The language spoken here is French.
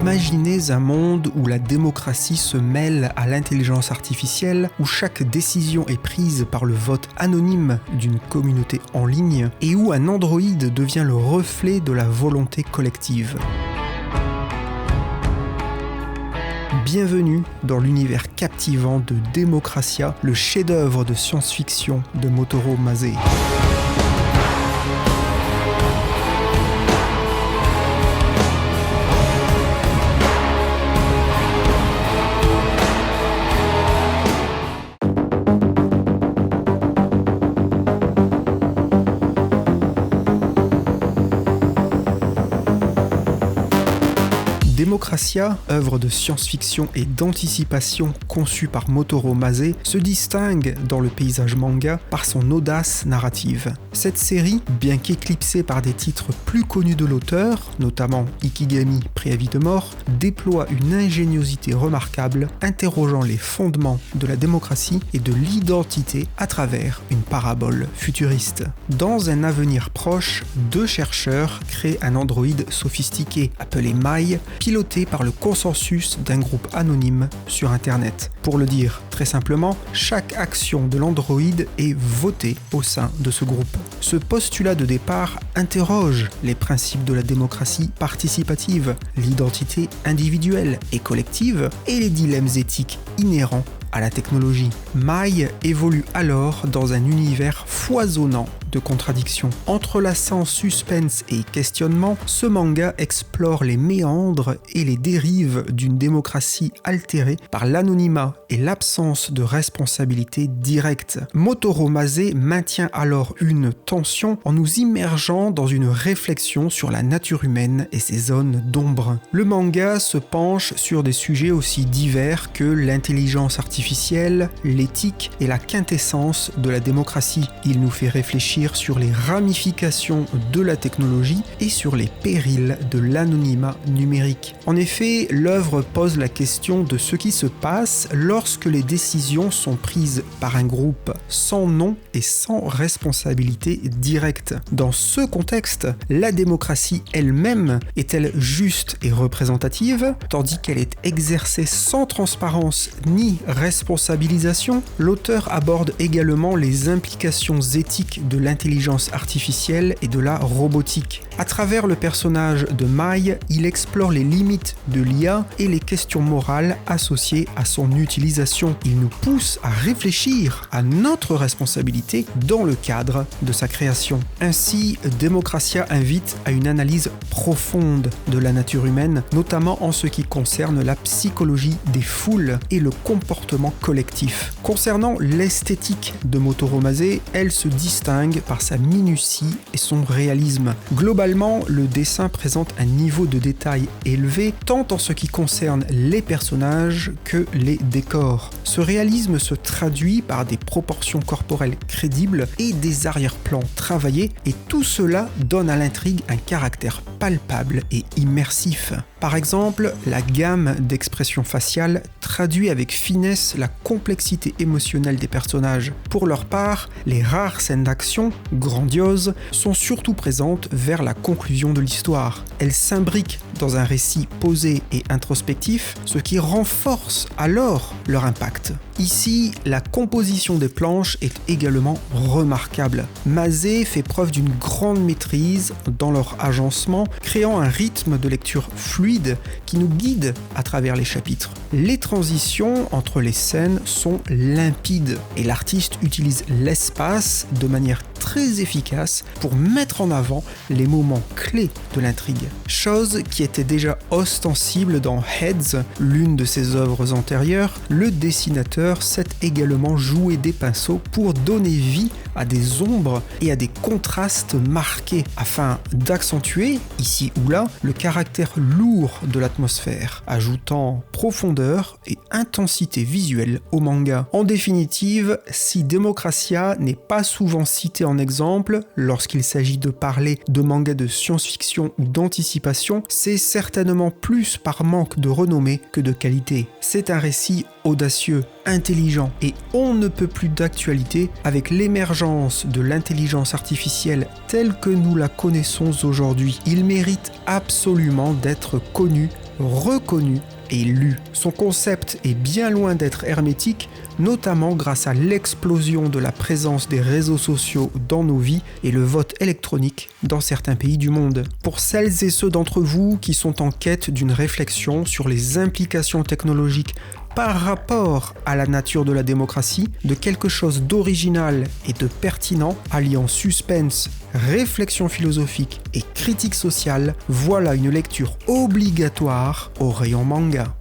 Imaginez un monde où la démocratie se mêle à l'intelligence artificielle, où chaque décision est prise par le vote anonyme d'une communauté en ligne et où un androïde devient le reflet de la volonté collective. Bienvenue dans l'univers captivant de Democracia, le chef-d'œuvre de science-fiction de Motoro Mase. Democracia, œuvre de science-fiction et d'anticipation conçue par Motoro Mase, se distingue dans le paysage manga par son audace narrative. Cette série, bien qu'éclipsée par des titres plus connus de l'auteur, notamment Ikigami, Préavis de mort, déploie une ingéniosité remarquable, interrogeant les fondements de la démocratie et de l'identité à travers une parabole futuriste. Dans un avenir proche, deux chercheurs créent un androïde sophistiqué appelé Mai, piloté par le consensus d'un groupe anonyme sur Internet. Pour le dire très simplement, chaque action de l'androïde est votée au sein de ce groupe. Ce postulat de départ interroge les principes de la démocratie participative, l'identité individuelle et collective et les dilemmes éthiques inhérents à la technologie. Mai évolue alors dans un univers foisonnant de contradictions. Entrelaçant suspense et questionnement, ce manga explore les méandres et les dérives d'une démocratie altérée par l'anonymat et l'absence de responsabilité directe. Motoro Mase maintient alors une tension en nous immergeant dans une réflexion sur la nature humaine et ses zones d'ombre. Le manga se penche sur des sujets aussi divers que l'intelligence artificielle, l'éthique et la quintessence de la démocratie. Il nous fait réfléchir sur les ramifications de la technologie et sur les périls de l'anonymat numérique. En effet, l'œuvre pose la question de ce qui se passe lorsque les décisions sont prises par un groupe sans nom et sans responsabilité directe. Dans ce contexte, la démocratie elle-même est-elle juste et représentative, tandis qu'elle est exercée sans transparence ni responsabilisation? L'auteur aborde également les implications éthiques de l'intelligence artificielle et de la robotique. À travers le personnage de Mai, il explore les limites de l'IA et les questions morales associées à son utilisation. Il nous pousse à réfléchir à notre responsabilité dans le cadre de sa création. Ainsi, Democracia invite à une analyse profonde de la nature humaine, notamment en ce qui concerne la psychologie des foules et le comportement collectif. Concernant l'esthétique de Motoro Mase, elle se distingue par sa minutie et son réalisme. Globalement, le dessin présente un niveau de détail élevé, tant en ce qui concerne les personnages que les décors. Ce réalisme se traduit par des proportions corporelles crédibles et des arrière-plans travaillés, et tout cela donne à l'intrigue un caractère palpable et immersif. Par exemple, la gamme d'expressions faciales traduit avec finesse la complexité émotionnelle des personnages. Pour leur part, les rares scènes d'action, grandioses, sont surtout présentes vers la conclusion de l'histoire. Elles s'imbriquent dans un récit posé et introspectif, ce qui renforce alors leur impact. Ici, la composition des planches est également remarquable. Mase fait preuve d'une grande maîtrise dans leur agencement, créant un rythme de lecture fluide qui nous guide à travers les chapitres. Les transitions entre les scènes sont limpides et l'artiste utilise l'espace de manière très efficace pour mettre en avant les moments clés de l'intrigue. Chose qui était déjà ostensible dans Heads, l'une de ses œuvres antérieures. Le dessinateur sait également jouer des pinceaux pour donner vie à des ombres et à des contrastes marqués afin d'accentuer, ici ou là, le caractère lourd de l'atmosphère, ajoutant profondeur et intensité visuelle au manga. En définitive, si Democracia n'est pas souvent cité en exemple lorsqu'il s'agit de parler de mangas de science-fiction ou d'anticipation, c'est certainement plus par manque de renommée que de qualité. C'est un récit audacieux, intelligent et on ne peut plus d'actualité avec l'émergence de l'intelligence artificielle telle que nous la connaissons aujourd'hui. Il mérite absolument d'être connu reconnu et lu. Son concept est bien loin d'être hermétique, notamment grâce à l'explosion de la présence des réseaux sociaux dans nos vies et le vote électronique dans certains pays du monde. Pour celles et ceux d'entre vous qui sont en quête d'une réflexion sur les implications technologiques par rapport à la nature de la démocratie, de quelque chose d'original et de pertinent, alliant suspense, réflexion philosophique et critique sociale, voilà une lecture obligatoire au rayon manga.